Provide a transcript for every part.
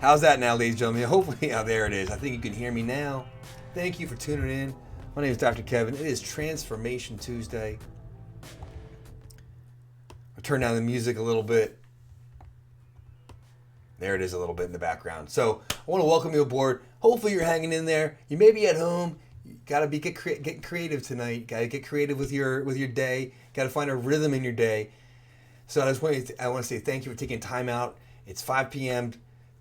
How's that now, ladies and gentlemen? Hopefully, there it is. I think you can hear me now. Thank you for tuning in. My name is Dr. Kevin. It is Transformation Tuesday. I'll turn down the music a little bit. There it is a little bit in the background. So I want to welcome you aboard. Hopefully you're hanging in there. You may be at home. You gotta be getting creative tonight. Gotta get creative with your day. Gotta find a rhythm in your day. So I want to say thank you for taking time out. It's 5 p.m.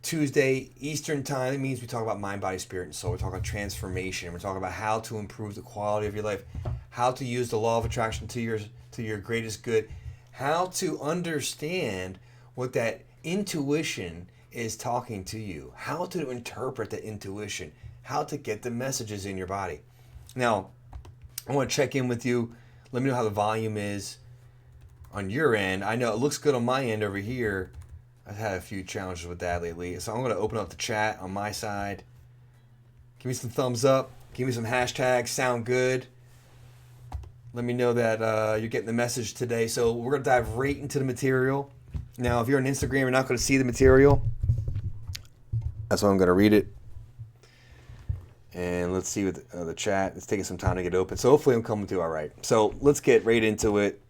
Tuesday Eastern time. It means we talk about mind, body, spirit, and soul. We're talking about transformation. We're talking about how to improve the quality of your life, how to use the law of attraction to your greatest good, how to understand what that intuition is talking to you, how to interpret the intuition, how to get the messages in your body. Now, I want to check in with you. Let me know how the volume is on your end. I know it looks good on my end over here. I've had a few challenges with that lately. So I'm going to open up the chat on my side. Give me some thumbs up. Give me some hashtags. Sound good. Let me know that you're getting the message today. So we're going to dive right into the material. Now, if you're on Instagram, you're not going to see the material. That's why I'm going to read it. And let's see what the chat. It's taking some time to get open. So hopefully I'm coming through all right. So let's get right into it.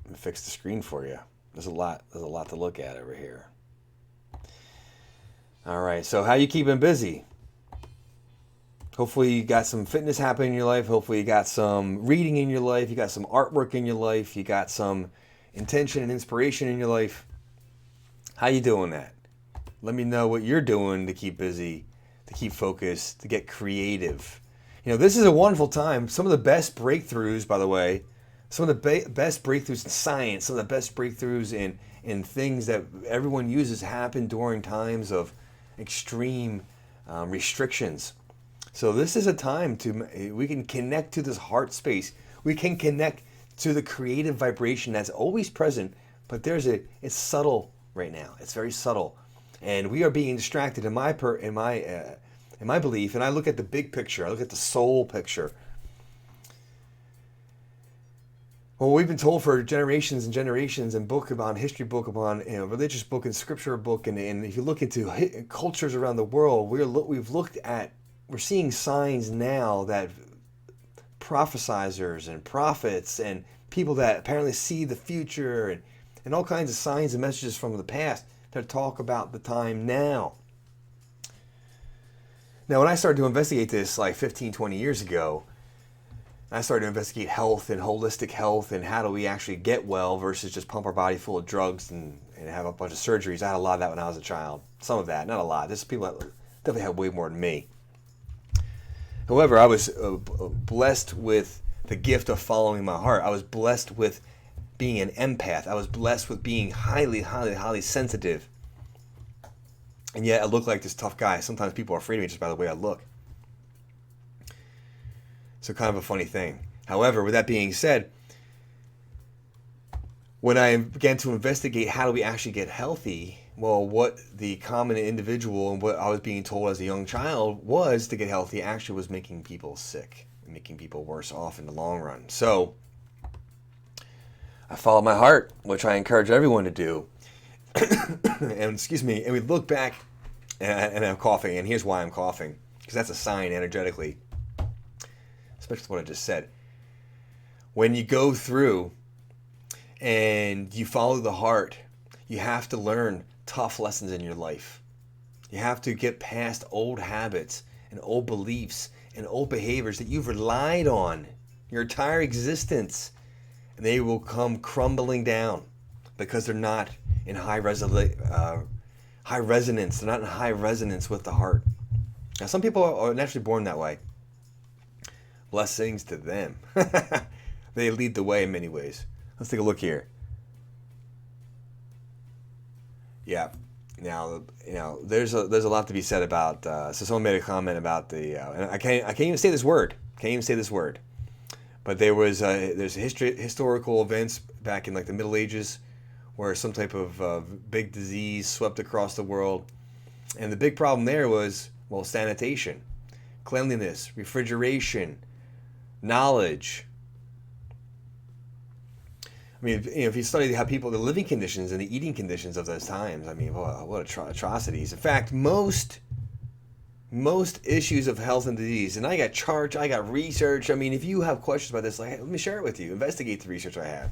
Let me fix the screen for you. There's a lot to look at over here. All right. So how you keeping busy? Hopefully you got some fitness happening in your life. Hopefully you got some reading in your life. You got some artwork in your life. You got some intention and inspiration in your life. How you doing that? Let me know what you're doing to keep busy, to keep focused, to get creative. You know, this is a wonderful time. Some of the best breakthroughs, by the way, some of the best breakthroughs in science, some of the best breakthroughs in things that everyone uses happen during times of extreme restrictions. So this is a time we can connect to this heart space. We can connect to the creative vibration that's always present, but it's subtle right now. It's very subtle, and we are being distracted. In my belief, and I look at the big picture. I look at the soul picture. Well, we've been told for generations and generations, and history book upon religious book and scripture book, and if you look into cultures around the world, we're seeing signs now that prophesizers and prophets and people that apparently see the future and all kinds of signs and messages from the past that talk about the time now. Now, when I started to investigate this like 15, 20 years ago, I started to investigate health and holistic health and how do we actually get well versus just pump our body full of drugs and have a bunch of surgeries. I had a lot of that when I was a child. Some of that, not a lot. There's people that definitely have way more than me. However, I was blessed with the gift of following my heart. I was blessed with being an empath. I was blessed with being highly, highly, highly sensitive. And yet I look like this tough guy. Sometimes people are afraid of me just by the way I look. So kind of a funny thing. However, with that being said, when I began to investigate how do we actually get healthy, well, what the common individual and what I was being told as a young child was to get healthy actually was making people sick, making people worse off in the long run. So I followed my heart, which I encourage everyone to do. And we look back, and I'm coughing, and here's why I'm coughing, because that's a sign energetically, especially what I just said. When you go through and you follow the heart, you have to learn tough lessons in your life. You have to get past old habits and old beliefs and old behaviors that you've relied on your entire existence, and they will come crumbling down because they're not in high resonance. They're not in high resonance with the heart. Now, some people are naturally born that way. Blessings to them. They lead the way in many ways. Let's take a look here. Yeah. Now, there's a lot to be said about. So someone made a comment about and I can't even say this word. But there's historical events back in like the Middle Ages where some type of big disease swept across the world, and the big problem there was sanitation, cleanliness, refrigeration, knowledge. I mean, if you study how people, the living conditions and the eating conditions of those times, I mean, what atrocities. In fact, most issues of health and disease, and I got charts, I got research. I mean, if you have questions about this, like, hey, let me share it with you. Investigate the research I have.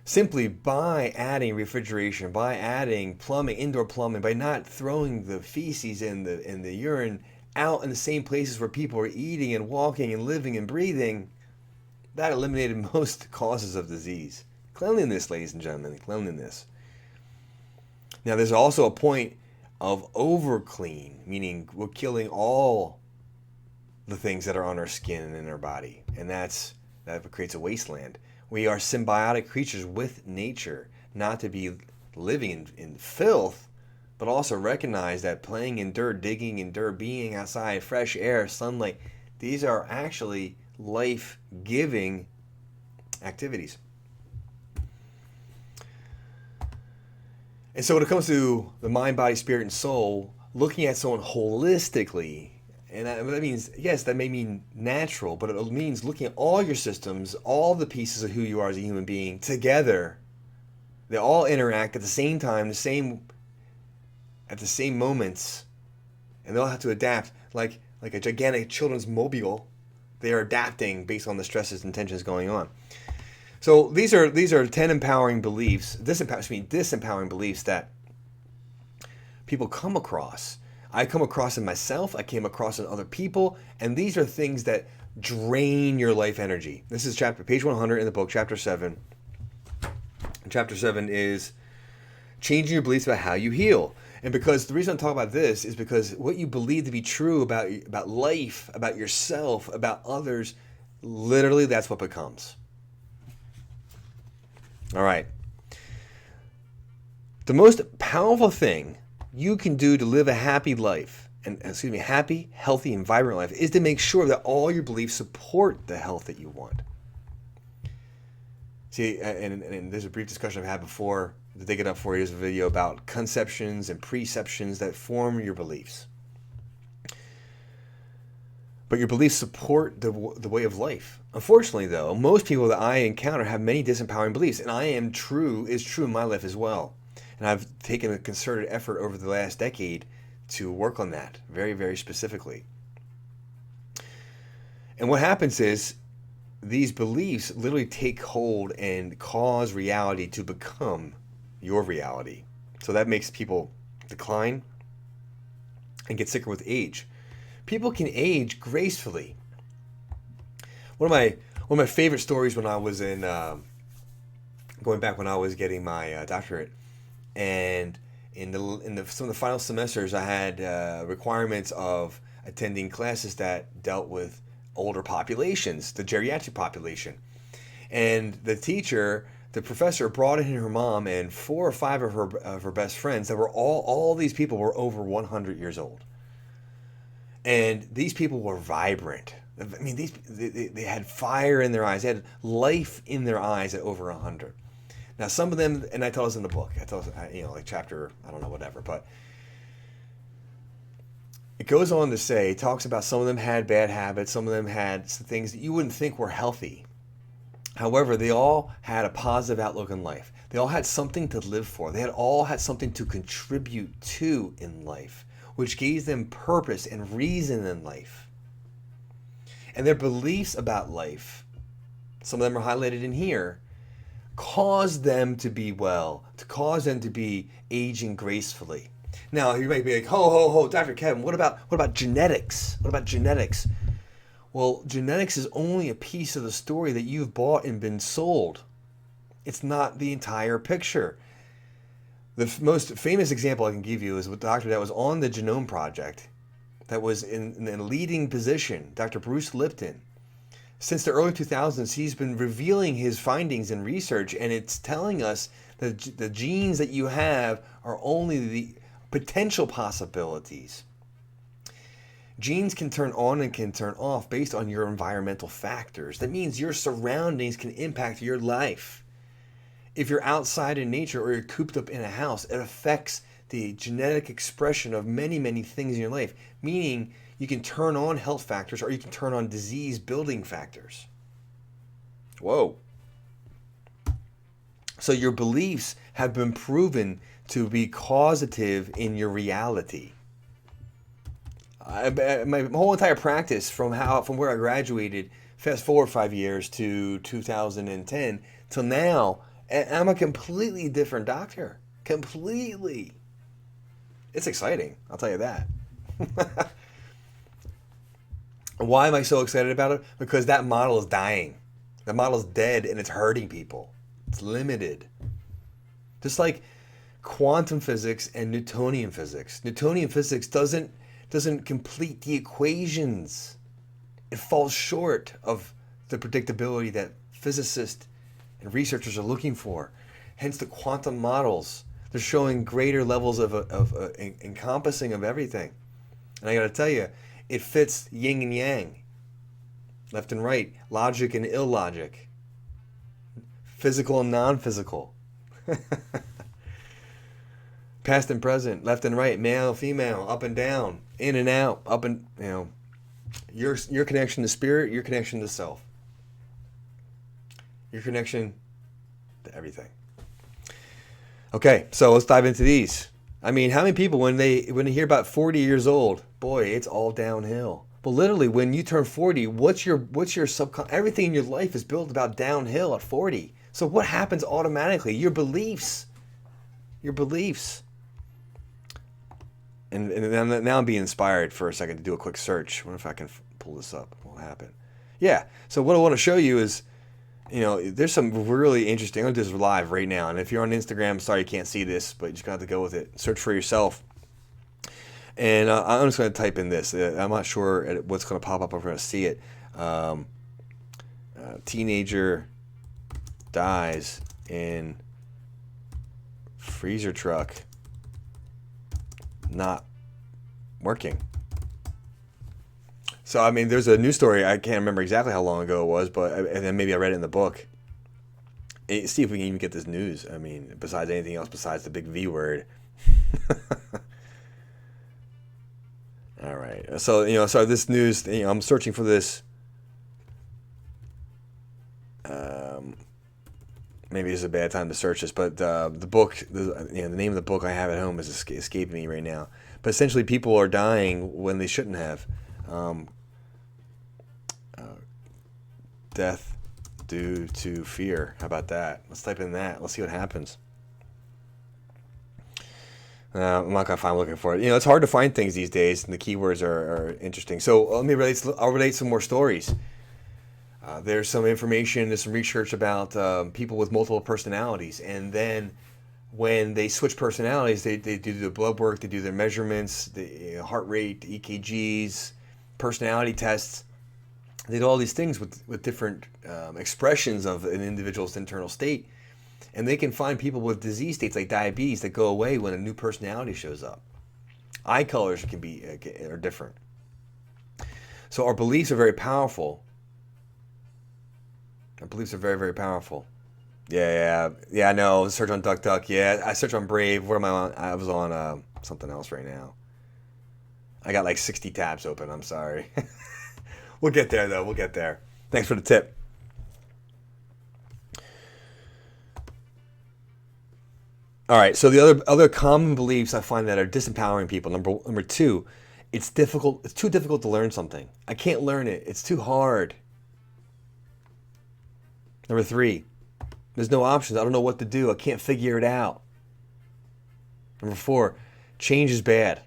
Simply by adding refrigeration, by adding plumbing, indoor plumbing, by not throwing the feces and the urine out in the same places where people are eating and walking and living and breathing, that eliminated most causes of disease. Cleanliness, ladies and gentlemen, cleanliness. Now, there's also a point of over clean, meaning we're killing all the things that are on our skin and in our body, and that creates a wasteland. We are symbiotic creatures with nature, not to be living in filth, but also recognize that playing in dirt, digging in dirt, being outside, fresh air, sunlight, these are actually life-giving activities. And so when it comes to the mind, body, spirit, and soul, looking at someone holistically, and that means, yes, that may mean natural, but it means looking at all your systems, all the pieces of who you are as a human being together. They all interact at the same time, at the same moments, and they all have to adapt. Like a gigantic children's mobile, they are adapting based on the stresses and tensions going on. So these are 10 empowering beliefs, disempowering beliefs that people come across. I come across in myself, I came across in other people, and these are things that drain your life energy. This is page 100 in the book, chapter 7. Chapter 7 is changing your beliefs about how you heal. And because the reason I'm talking about this is because what you believe to be true about life, about yourself, about others, literally that's what becomes. All right. The most powerful thing you can do to live a happy life, happy, healthy, and vibrant life, is to make sure that all your beliefs support the health that you want. See, and there's a brief discussion I've had before, to dig it up for you, there's a video about conceptions and preceptions that form your beliefs. But your beliefs support the way of life. Unfortunately, though, most people that I encounter have many disempowering beliefs, and is true in my life as well. And I've taken a concerted effort over the last decade to work on that very, very specifically. And what happens is these beliefs literally take hold and cause reality to become your reality. So that makes people decline and get sicker with age. People can age gracefully. One of my favorite stories when I was going back when I was getting my doctorate, and in some of the final semesters, I had requirements of attending classes that dealt with older populations, the geriatric population, and the professor brought in her mom and 4 or 5 of her best friends that were all these people were over 100 years old. And these people were vibrant. I mean, they had fire in their eyes. They had life in their eyes at over 100. Now, some of them, and I tell us in the book, I tell us, like chapter, I don't know, whatever, but it goes on to say, it talks about some of them had bad habits, some of them had some things that you wouldn't think were healthy. However, they all had a positive outlook in life. They all had something to live for. They all had something to contribute to in life, which gave them purpose and reason in life. And their beliefs about life, some of them are highlighted in here, caused them to be well, to cause them to be aging gracefully. Now, you might be like, ho, Dr. Kevin, what about genetics? What about genetics? Well, genetics is only a piece of the story that you've bought and been sold. It's not the entire picture. The most famous example I can give you is a doctor that was on the Genome Project, that was in a leading position, Dr. Bruce Lipton. Since the early 2000s, he's been revealing his findings in research, and it's telling us that the genes that you have are only the potential possibilities. Genes can turn on and can turn off based on your environmental factors. That means your surroundings can impact your life. If you're outside in nature or you're cooped up in a house, it affects the genetic expression of many, many things in your life, meaning you can turn on health factors or you can turn on disease building factors. Whoa. So your beliefs have been proven to be causative in your reality. My whole entire practice from where I graduated, fast forward 5 years to 2010 till now, and I'm a completely different doctor. Completely. It's exciting, I'll tell you that. Why am I so excited about it? Because that model is dying. That model is dead and it's hurting people. It's limited. Just like quantum physics and Newtonian physics. Newtonian physics doesn't complete the equations. It falls short of the predictability that physicists and researchers are looking for. Hence the quantum models. They're showing greater levels of encompassing of everything. And I got to tell you, it fits yin and yang, left and right, logic and illogic, physical and non-physical, past and present, left and right, male, female, up and down, in and out, up and, your connection to spirit, your connection to self, your connection to everything. Okay, so let's dive into these. I mean, how many people when they hear about 40 years old, boy, it's all downhill. But literally, when you turn 40, what's your everything in your life is built about downhill at 40. So what happens automatically? Your beliefs. Your beliefs. And now I'm being inspired for a second to do a quick search. I wonder if I can pull this up. What will happen? Yeah. So what I want to show you is, there's some really interesting. I'm going to do this live right now. And if you're on Instagram, sorry you can't see this, but you just got to go with it. Search for yourself. And I'm just going to type in this. I'm not sure what's going to pop up. I'm going to see it. Teenager dies in freezer truck not working. So, I mean, there's a news story. I can't remember exactly how long ago it was, and then maybe I read it in the book. See if we can even get this news. I mean, besides anything else, besides the big V word. All right. So, so this news, I'm searching for this. Maybe it's a bad time to search this, but the book, the name of the book I have at home is escaping me right now. But essentially, people are dying when they shouldn't have. Death due to fear. How about that? Let's type in that. Let's see what happens. I'm not gonna find looking for it. It's hard to find things these days, and the keywords are interesting. So I'll relate some more stories. There's some information, there's some research about people with multiple personalities, and then when they switch personalities, they do the blood work, they do their measurements, the heart rate, EKGs, personality tests. They do all these things with different expressions of an individual's internal state. And they can find people with disease states like diabetes that go away when a new personality shows up. Eye colors are different. So our beliefs are very powerful. Our beliefs are very, very powerful. Yeah, I know. Search on DuckDuck. Yeah, I search on Brave. What am I on? I was on something else right now. I got like 60 tabs open. I'm sorry. We'll get there, though. We'll get there. Thanks for the tip. All right, so the other common beliefs I find that are disempowering people. Number two, it's difficult. It's too difficult to learn something. I can't learn it. It's too hard. Number three, there's no options. I don't know what to do. I can't figure it out. Number four, change is bad.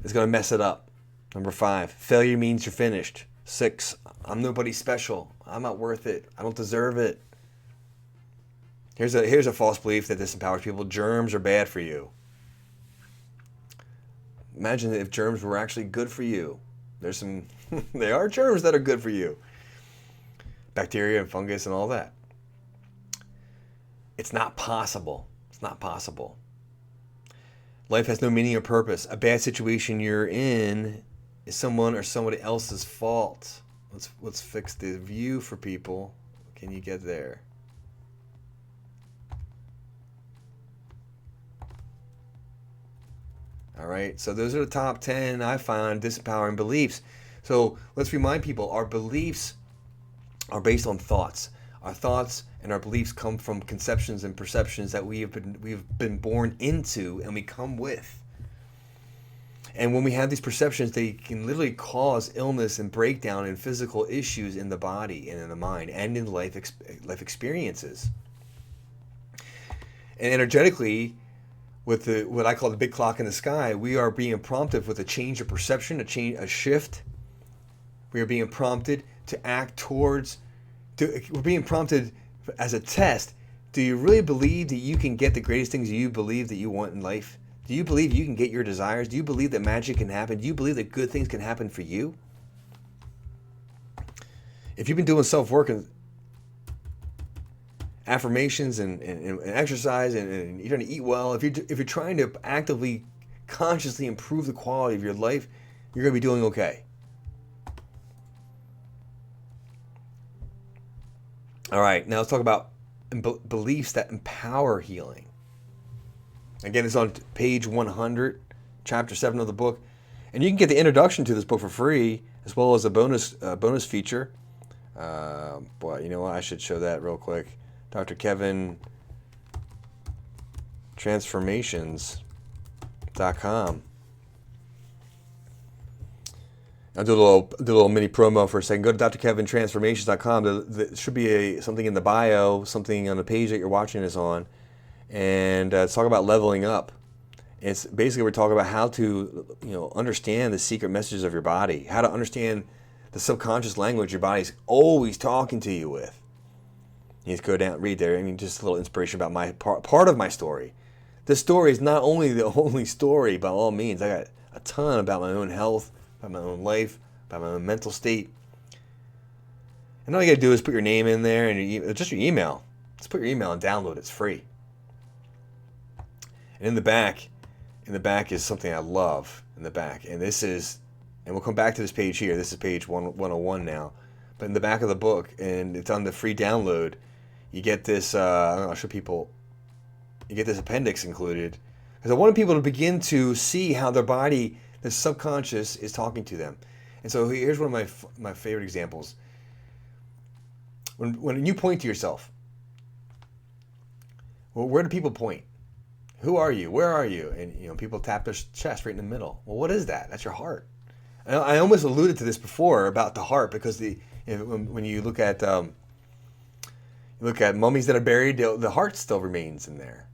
It's going to mess it up. Number five, failure means you're finished. 6, I'm nobody special. I'm not worth it. I don't deserve it. Here's a false belief that disempowers people. Germs are bad for you. Imagine if germs were actually good for you. There are germs that are good for you. Bacteria and fungus and all that. It's not possible. It's not possible. Life has no meaning or purpose. A bad situation you're in is someone or somebody else's fault. Let's fix the view for people. Can you get there? All right, so those are the top 10 I found disempowering beliefs. So let's remind people, our beliefs are based on thoughts. Our thoughts and our beliefs come from conceptions and perceptions that we've been born into and we come with. And when we have these perceptions, they can literally cause illness and breakdown and physical issues in the body and in the mind and in life experiences. And energetically, with what I call the big clock in the sky, we are being prompted with a change of perception, a shift. We are being prompted to act towards. We're being prompted as a test. Do you really believe that you can get the greatest things you believe that you want in life? Do you believe you can get your desires? Do you believe that magic can happen? Do you believe that good things can happen for you? If you've been doing self-work and affirmations and exercise and you're trying to eat well, if you're trying to actively, consciously improve the quality of your life, you're going to be doing okay. All right, now let's talk about beliefs that empower healing. Again, it's on page 100, chapter 7 of the book. And you can get the introduction to this book for free, as well as a bonus feature. Boy, you know what? I should show that real quick. Dr. Kevin Transformations.com. I'll do a little mini promo for a second. Go to drkevintransformations.com. There should be something in the bio, something on the page that you're watching this on. And let's talk about leveling up. It's basically we're talking about how to, understand the secret messages of your body, how to understand the subconscious language your body's always talking to you with. You just go down, read there. I mean, just a little inspiration about my part of my story. This story is not only the only story by all means. I got a ton about my own health, about my own life, about my own mental state. And all you got to do is put your name in there and just your email. Just put your email and download it. It's free. And in the back is something I love in the back. And we'll come back to this page here. This is page 101 now. But in the back of the book, and it's on the free download, you get this, I'll show people, you get this appendix included. Because I wanted people to begin to see how their body, the subconscious, is talking to them. And so here's one of my favorite examples. When you point to yourself, well, where do people point? Who are you? Where are you? And people tap their chest right in the middle. Well, what is that? That's your heart. I almost alluded to this before about the heart, because when you look at mummies that are buried, the heart still remains in there.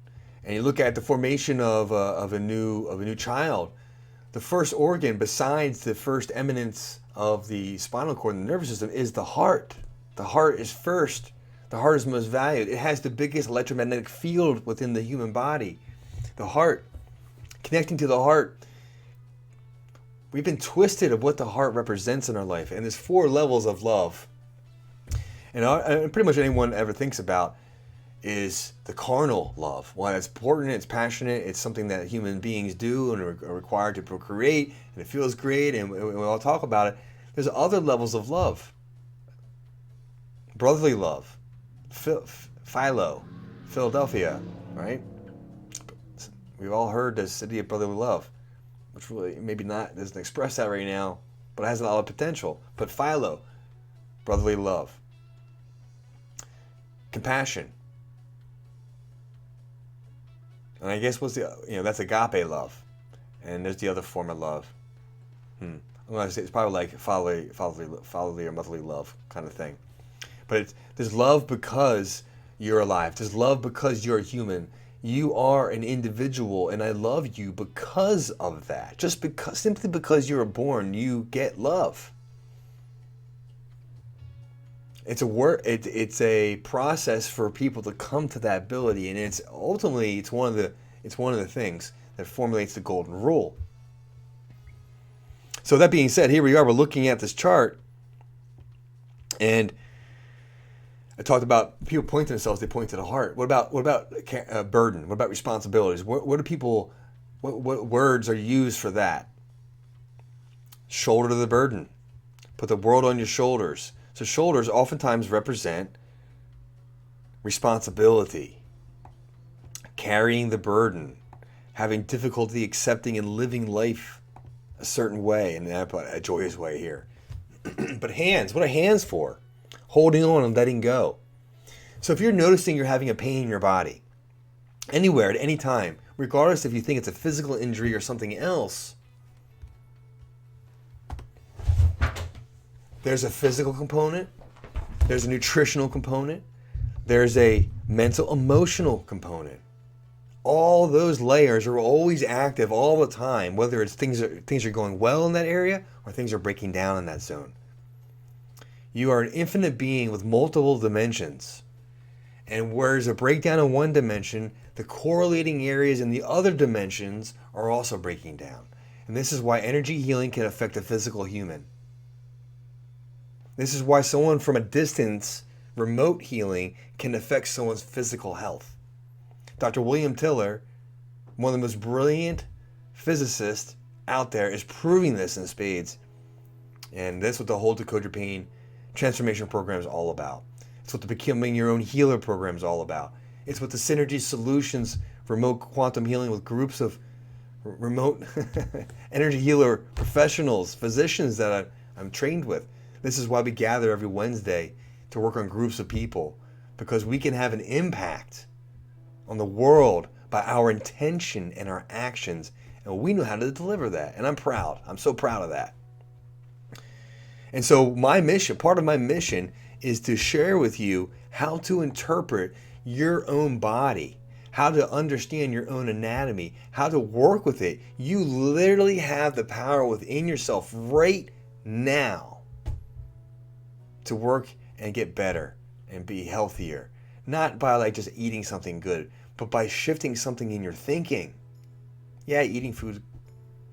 And you look at the formation of a new child, the first organ besides the first eminence of the spinal cord and the nervous system is the heart. The heart is first. The heart is most valued. It has the biggest electromagnetic field within the human body. The heart, connecting to the heart. We've been twisted of what the heart represents in our life. And there's 4 levels of love. And pretty much anyone ever thinks about is the carnal love. Well, it's important, it's passionate, it's something that human beings do and are required to procreate, and it feels great, and we'll all talk about it. There's other levels of love. Brotherly love. Philo. Philadelphia, right? We've all heard the city of brotherly love, which really maybe doesn't express that right now, but it has a lot of potential. But Philo, brotherly love. Compassion. And I guess that's agape love. And there's the other form of love. I'm going to say it's probably like fatherly or motherly love kind of thing. But there's love because you're alive. There's love because you're human. You are an individual, and I love you because of that. Simply because you were born, you get love. It's a process for people to come to that ability, and it's one of the things that formulates the golden rule. So that being said, here we are. We're looking at this chart, and I talked about people point to themselves. They point to the heart. What about burden? What about responsibilities? What words are used for that? Shoulder the burden. Put the world on your shoulders. So shoulders oftentimes represent responsibility, carrying the burden, having difficulty accepting and living life a certain way, and a joyous way here. But hands, what are hands for? Holding on and letting go. So if you're noticing you're having a pain in your body, anywhere, at any time, regardless if you think it's a physical injury or something else, there's a physical component, there's a nutritional component, there's a mental, emotional component. All those layers are always active all the time, whether it's things are going well in that area or things are breaking down in that zone. You are an infinite being with multiple dimensions. And whereas a breakdown in one dimension, the correlating areas in the other dimensions are also breaking down. And this is why energy healing can affect a physical human. This is why someone from a distance, remote healing, can affect someone's physical health. Dr. William Tiller, one of the most brilliant physicists out there, is proving this in spades. And that's what the whole Decode Your Pain transformation program is all about. It's what the Becoming Your Own Healer program is all about. It's what the Synergy Solutions remote quantum healing with groups of remote energy healer professionals, physicians that I'm trained with. This is why we gather every Wednesday to work on groups of people, because we can have an impact on the world by our intention and our actions, and we know how to deliver that. And I'm proud. I'm so proud of that. And so my mission, part of my mission, is to share with you how to interpret your own body, how to understand your own anatomy, how to work with it. You literally have the power within yourself right now to work and get better and be healthier. Not by like just eating something good, but by shifting something in your thinking. Yeah, eating food,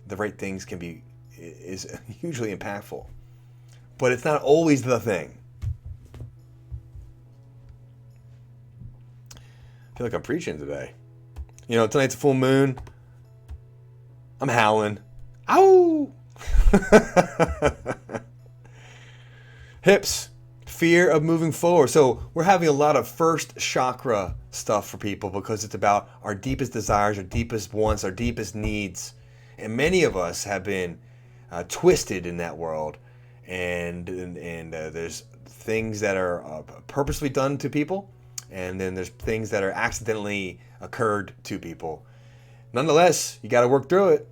the right things is hugely impactful, but it's not always the thing. I feel like I'm preaching today. You know, tonight's a full moon. I'm howling. Ow! Hips. Fear of moving forward. So we're having a lot of first chakra stuff for people because it's about our deepest desires, our deepest wants, our deepest needs. And many of us have been twisted in that world. And there's things that are purposely done to people. And then there's things that are accidentally occurred to people. Nonetheless, you got to work through it.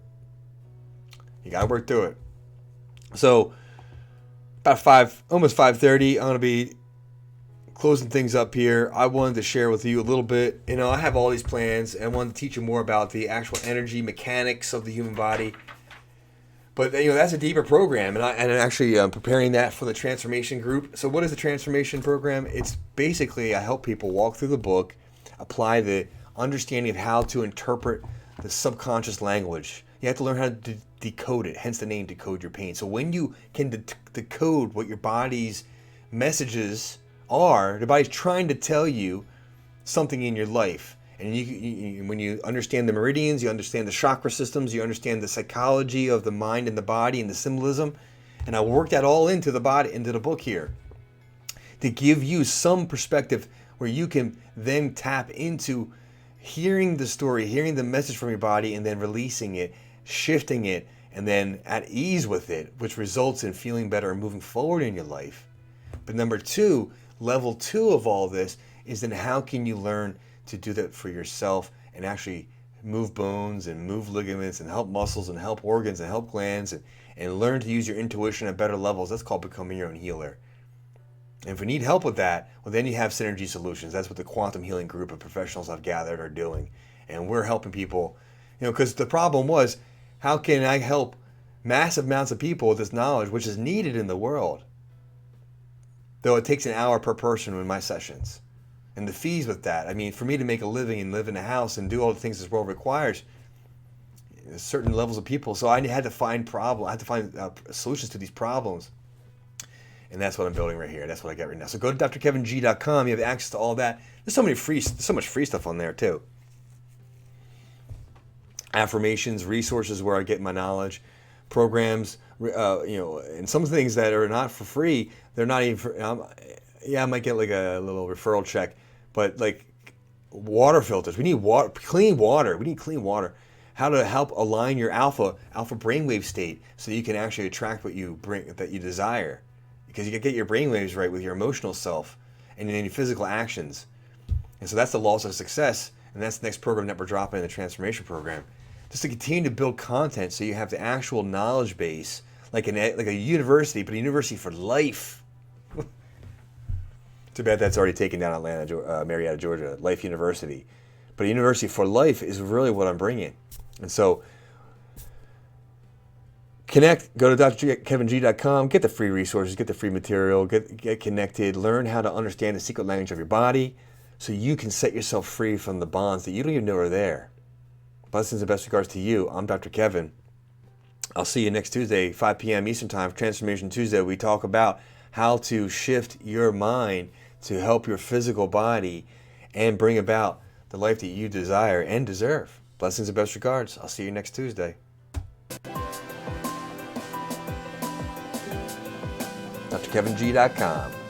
You got to work through it. So about almost 5:30, I'm going to be closing things up here. I wanted to share with you a little bit. You know, I have all these plans, and I wanted to teach you more about the actual energy mechanics of the human body. But you know, that's a deeper program, and I'm actually preparing that for the transformation group. So what is the transformation program? It's basically I help people walk through the book, apply the understanding of how to interpret the subconscious language. You have to learn how to decode it, hence the name Decode Your Pain. So when you can decode what your body's messages are, the body's trying to tell you something in your life. And you, when you understand the meridians, you understand the chakra systems, you understand the psychology of the mind and the body and the symbolism. And I work that all into the body, into the book here, to give you some perspective where you can then tap into hearing the story, hearing the message from your body, and then releasing it, shifting it, and then at ease with it, which results in feeling better and moving forward in your life. But number two, level two of all this is then how can you learn to do that for yourself and actually move bones and move ligaments and help muscles and help organs and help glands and learn to use your intuition at better levels. That's called becoming your own healer. And if you need help with that, well, then you have Synergy Solutions. That's what the quantum healing group of professionals I've gathered are doing. And we're helping people, you know, because the problem was, how can I help massive amounts of people with this knowledge, which is needed in the world? Though it takes an hour per person in my sessions. And the fees with that, I mean, for me to make a living and live in a house and do all the things this world requires, certain levels of people. So I had to find solutions to these problems. And that's what I'm building right here. That's what I got right now. So go to drkeving.com. You have access to all that. There's so much free stuff on there too. Affirmations, resources where I get my knowledge, programs, you know, and some things that are not for free. They're not even for, I might get like a little referral check, but like water filters. We need water, clean water. We need clean water. How to help align your alpha brainwave state so you can actually attract what you desire. Because you can get your brainwaves right with your emotional self. and in your physical actions. And so that's the laws of success, and that's the next program that we're dropping in the transformation program. Just to continue to build content so you have the actual knowledge base, like a university, but a university for life. Too bad that's already taken down Atlanta, Marietta, Georgia, Life University. But a university for life is really what I'm bringing. And so connect, go to drkeving.com, get the free resources, get the free material, get connected, learn how to understand the secret language of your body so you can set yourself free from the bonds that you don't even know are there. Blessings and best regards to you. I'm Dr. Kevin. I'll see you next Tuesday, 5 p.m. Eastern Time, for Transformation Tuesday. We talk about how to shift your mind to help your physical body and bring about the life that you desire and deserve. Blessings and best regards. I'll see you next Tuesday. drkeving.com